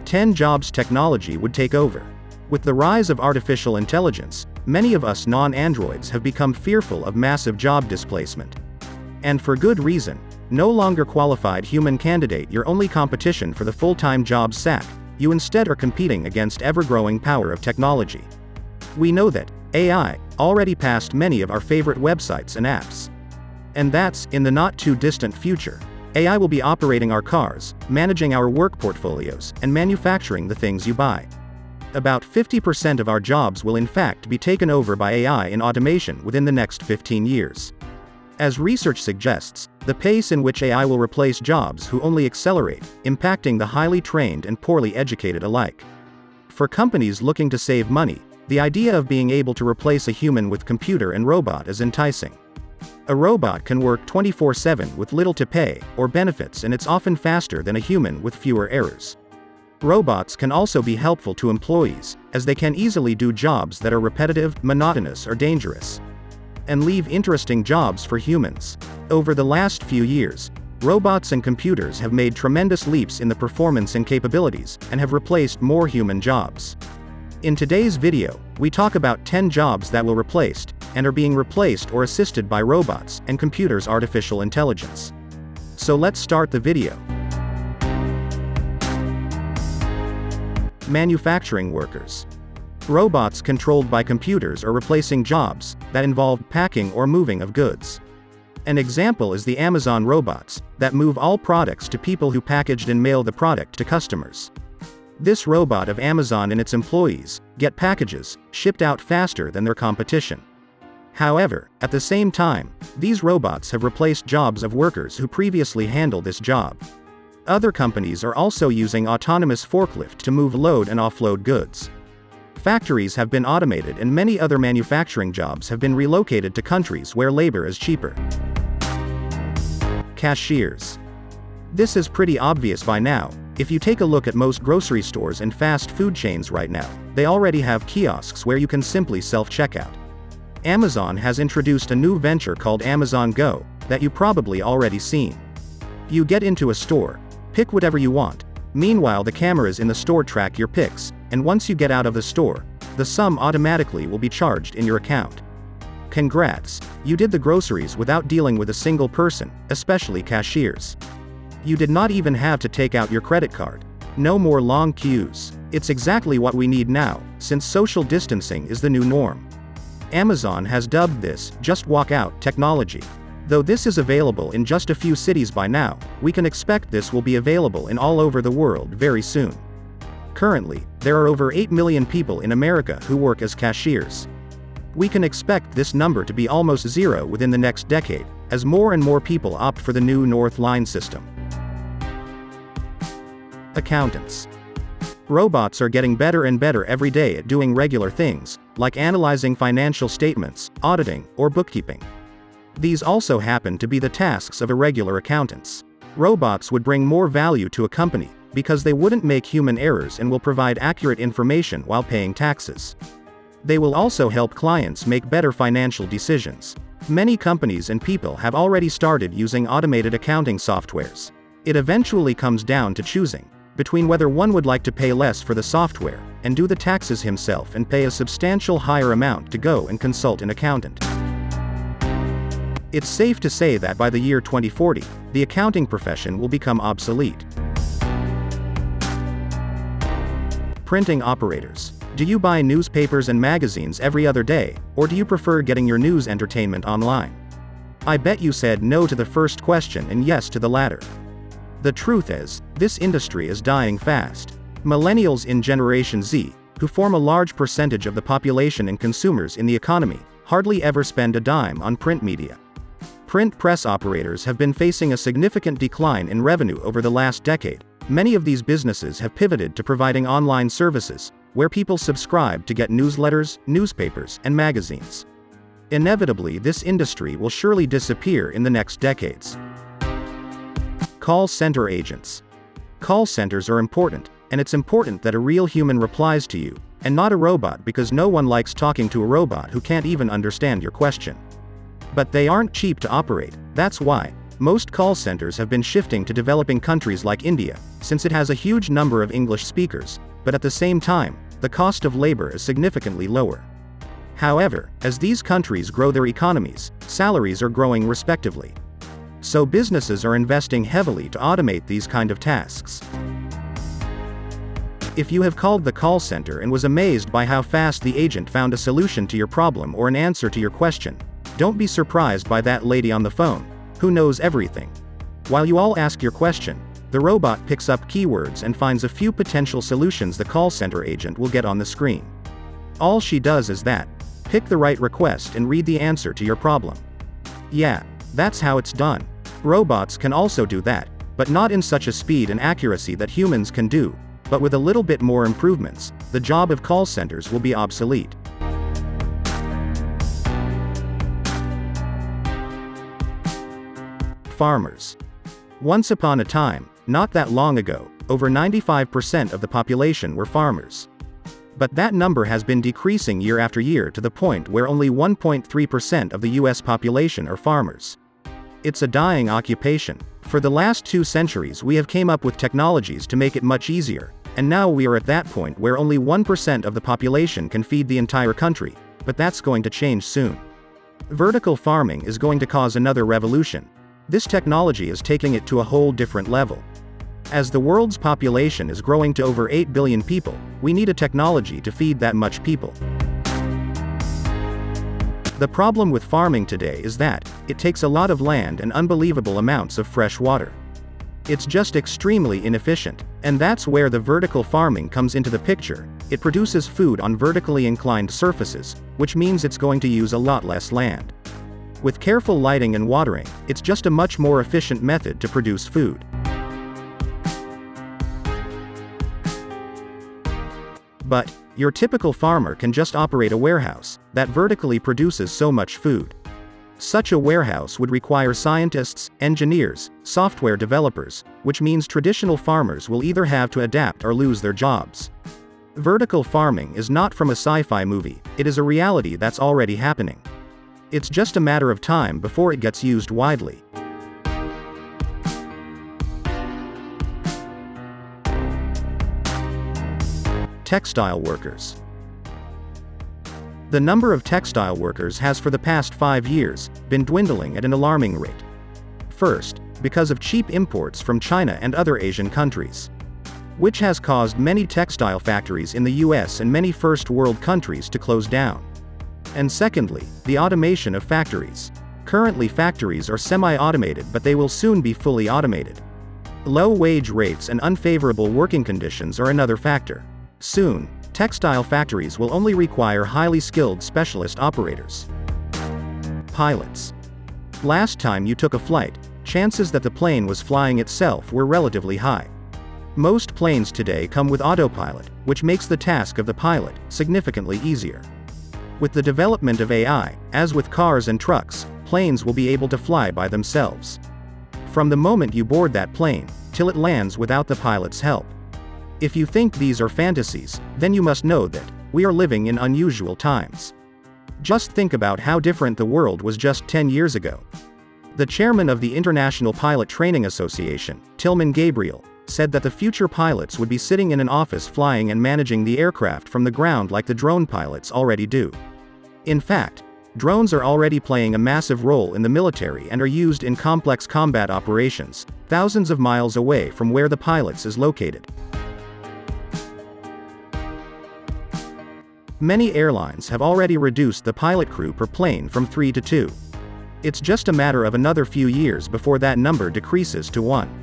10 jobs technology would take over. With the rise of artificial intelligence, many of us non-androids have become fearful of massive job displacement. And for good reason. No longer qualified human candidate your only competition for the full-time job sack, you instead are competing against ever-growing power of technology. We know that AI already passed many of our favorite websites and apps. And that's, in the not-too-distant future. AI will be operating our cars, managing our work portfolios, and manufacturing the things you buy. About 50% of our jobs will in fact be taken over by AI in automation within the next 15 years. As research suggests, the pace in which AI will replace jobs will only accelerate, impacting the highly trained and poorly educated alike. For companies looking to save money, the idea of being able to replace a human with computer and robot is enticing. A robot can work 24/7 with little to pay or benefits, and it's often faster than a human with fewer errors. Robots can also be helpful to employees, as they can easily do jobs that are repetitive, monotonous, or dangerous, and leave interesting jobs for humans. Over the last few years, robots and computers have made tremendous leaps in the performance and capabilities, and have replaced more human jobs. In today's video, we talk about 10 jobs that will replaced, and are being replaced or assisted by robots and computers' artificial intelligence. So let's start the video. Manufacturing workers. Robots controlled by computers are replacing jobs that involved packing or moving of goods. An example is the Amazon robots that move all products to people who packaged and mail the product to customers. This robot of Amazon and its employees get packages shipped out faster than their competition. However, at the same time, these robots have replaced jobs of workers who previously handled this job. Other companies are also using autonomous forklifts to move load and offload goods. Factories have been automated, and many other manufacturing jobs have been relocated to countries where labor is cheaper. Cashiers. This is pretty obvious by now. If you take a look at most grocery stores and fast food chains right now, they already have kiosks where you can simply self-checkout. Amazon has introduced a new venture called Amazon Go that you probably already seen. You get into a store, pick whatever you want. Meanwhile, the cameras in the store track your picks, and once you get out of the store, the sum automatically will be charged in your account. Congrats, you did the groceries without dealing with a single person, especially cashiers. You did not even have to take out your credit card. No more long queues. It's exactly what we need now, since social distancing is the new norm. Amazon has dubbed this "just walk out" technology. Though this is available in just a few cities by now, we can expect this will be available in all over the world very soon. Currently, there are over 8 million people in America who work as cashiers. We can expect this number to be almost zero within the next decade, as more and more people opt for the new North Line system. Accountants. Robots are getting better and better every day at doing regular things, like analyzing financial statements, auditing, or bookkeeping. These also happen to be the tasks of irregular accountants. Robots would bring more value to a company, because they wouldn't make human errors and will provide accurate information while paying taxes. They will also help clients make better financial decisions. Many companies and people have already started using automated accounting softwares. It eventually comes down to choosing between whether one would like to pay less for the software and do the taxes himself and pay a substantial higher amount to go and consult an accountant. It's safe to say that by the year 2040, the accounting profession will become obsolete. Printing operators. Do you buy newspapers and magazines every other day, or do you prefer getting your news entertainment online? I bet you said no to the first question and yes to the latter. The truth is, this industry is dying fast. Millennials in Generation Z, who form a large percentage of the population and consumers in the economy, hardly ever spend a dime on print media. Print press operators have been facing a significant decline in revenue over the last decade. Many of these businesses have pivoted to providing online services, where people subscribe to get newsletters, newspapers, and magazines. Inevitably, this industry will surely disappear in the next decades. Call center agents. Call centers are important, and it's important that a real human replies to you, and not a robot, because no one likes talking to a robot who can't even understand your question. But they aren't cheap to operate. That's why Most call centers have been shifting to developing countries like India, since it has a huge number of English speakers, but at the same time, the cost of labor is significantly lower. However, as these countries grow their economies, salaries are growing respectively. So businesses are investing heavily to automate these kind of tasks. If you have called the call center and was amazed by how fast the agent found a solution to your problem or an answer to your question, don't be surprised by that lady on the phone, who knows everything. While you all ask your question, the robot picks up keywords and finds a few potential solutions the call center agent will get on the screen. All she does is that, pick the right request and read the answer to your problem. Yeah, that's how it's done. Robots can also do that, but not in such a speed and accuracy that humans can do, but with a little bit more improvements, the job of call centers will be obsolete. Farmers. Once upon a time, not that long ago, over 95% of the population were farmers. But that number has been decreasing year after year to the point where only 1.3% of the US population are farmers. It's a dying occupation. For the last 2 centuries we have came up with technologies to make it much easier, and now we are at that point where only 1% of the population can feed the entire country, but that's going to change soon. Vertical farming is going to cause another revolution. This technology is taking it to a whole different level. As the world's population is growing to over 8 billion people, we need a technology to feed that much people. The problem with farming today is that, it takes a lot of land and unbelievable amounts of fresh water. It's just extremely inefficient, and that's where the vertical farming comes into the picture. It produces food on vertically inclined surfaces, which means it's going to use a lot less land. With careful lighting and watering, it's just a much more efficient method to produce food. But, your typical farmer can just operate a warehouse that vertically produces so much food. Such a warehouse would require scientists, engineers, software developers, which means traditional farmers will either have to adapt or lose their jobs. Vertical farming is not from a sci-fi movie, it is a reality that's already happening. It's just a matter of time before it gets used widely. Textile workers. The number of textile workers has for the past 5 years been dwindling at an alarming rate. First, because of cheap imports from China and other Asian countries, which has caused many textile factories in the US and many first world countries to close down. And secondly, the automation of factories. Currently factories are semi-automated, but they will soon be fully automated. Low wage rates and unfavorable working conditions are another factor. Soon, textile factories will only require highly skilled specialist operators. Pilots. Last time you took a flight, chances that the plane was flying itself were relatively high. Most planes today come with autopilot, which makes the task of the pilot significantly easier. With the development of AI, as with cars and trucks, planes will be able to fly by themselves. From the moment you board that plane, till it lands without the pilot's help. If you think these are fantasies, then you must know that we are living in unusual times. Just think about how different the world was just 10 years ago. The chairman of the International Pilot Training Association, Tilman Gabriel, said that the future pilots would be sitting in an office flying and managing the aircraft from the ground like the drone pilots already do. In fact, drones are already playing a massive role in the military and are used in complex combat operations, thousands of miles away from where the pilots is located. Many airlines have already reduced the pilot crew per plane from 3 to 2. It's just a matter of another few years before that number decreases to 1.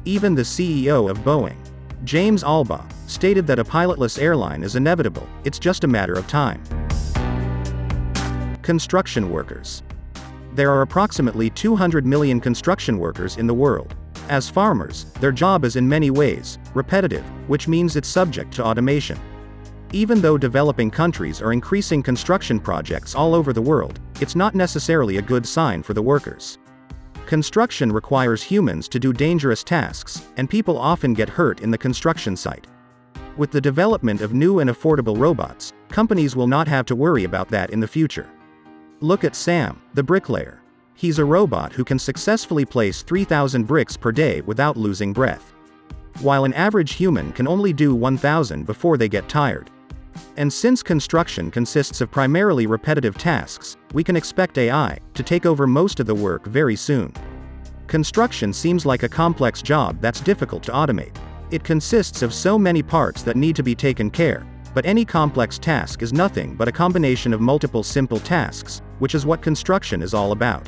Even the CEO of Boeing, James Albaugh, stated that a pilotless airline is inevitable, it's just a matter of time. Construction workers. There are approximately 200 million construction workers in the world. As farmers, their job is in many ways repetitive, which means it's subject to automation. Even though developing countries are increasing construction projects all over the world, it's not necessarily a good sign for the workers. Construction requires humans to do dangerous tasks, and people often get hurt in the construction site. With the development of new and affordable robots, companies will not have to worry about that in the future. Look at Sam, the bricklayer. He's a robot who can successfully place 3,000 bricks per day without losing breath, while an average human can only do 1,000 before they get tired. And since construction consists of primarily repetitive tasks, we can expect AI to take over most of the work very soon. Construction seems like a complex job that's difficult to automate. It consists of so many parts that need to be taken care, but any complex task is nothing but a combination of multiple simple tasks, which is what construction is all about.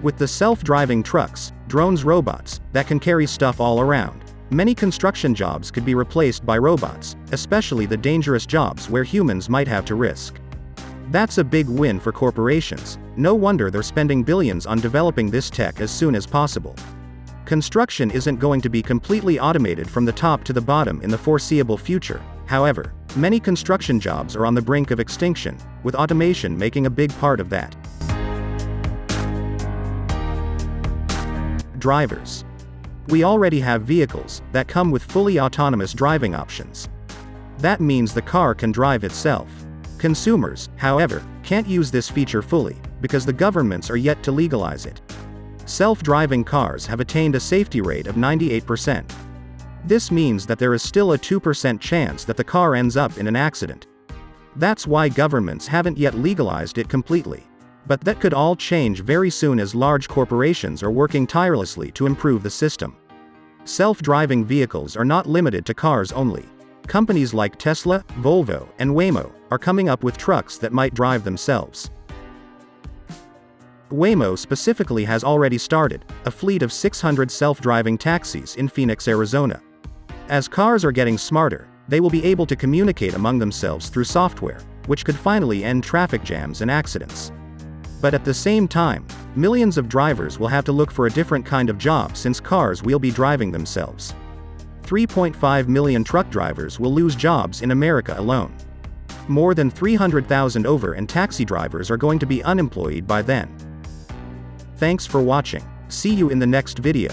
With the self-driving trucks, drones, robots that can carry stuff all around, many construction jobs could be replaced by robots, especially the dangerous jobs where humans might have to risk. That's a big win for corporations. No wonder they're spending billions on developing this tech as soon as possible. Construction isn't going to be completely automated from the top to the bottom in the foreseeable future. However, many construction jobs are on the brink of extinction, with automation making a big part of that. Drivers. We already have vehicles that come with fully autonomous driving options. That means the car can drive itself. Consumers, however, can't use this feature fully, because the governments are yet to legalize it. Self-driving cars have attained a safety rate of 98%. This means that there is still a 2% chance that the car ends up in an accident. That's why governments haven't yet legalized it completely. But that could all change very soon as large corporations are working tirelessly to improve the system. Self-driving vehicles are not limited to cars only. Companies like Tesla, Volvo, and Waymo are coming up with trucks that might drive themselves. Waymo specifically has already started a fleet of 600 self-driving taxis in Phoenix, Arizona. As cars are getting smarter, they will be able to communicate among themselves through software, which could finally end traffic jams and accidents. But at the same time, millions of drivers will have to look for a different kind of job since cars will be driving themselves. 3.5 million truck drivers will lose jobs in America alone. More than 300,000 Uber and taxi drivers are going to be unemployed by then. Thanks for watching. See you in the next video.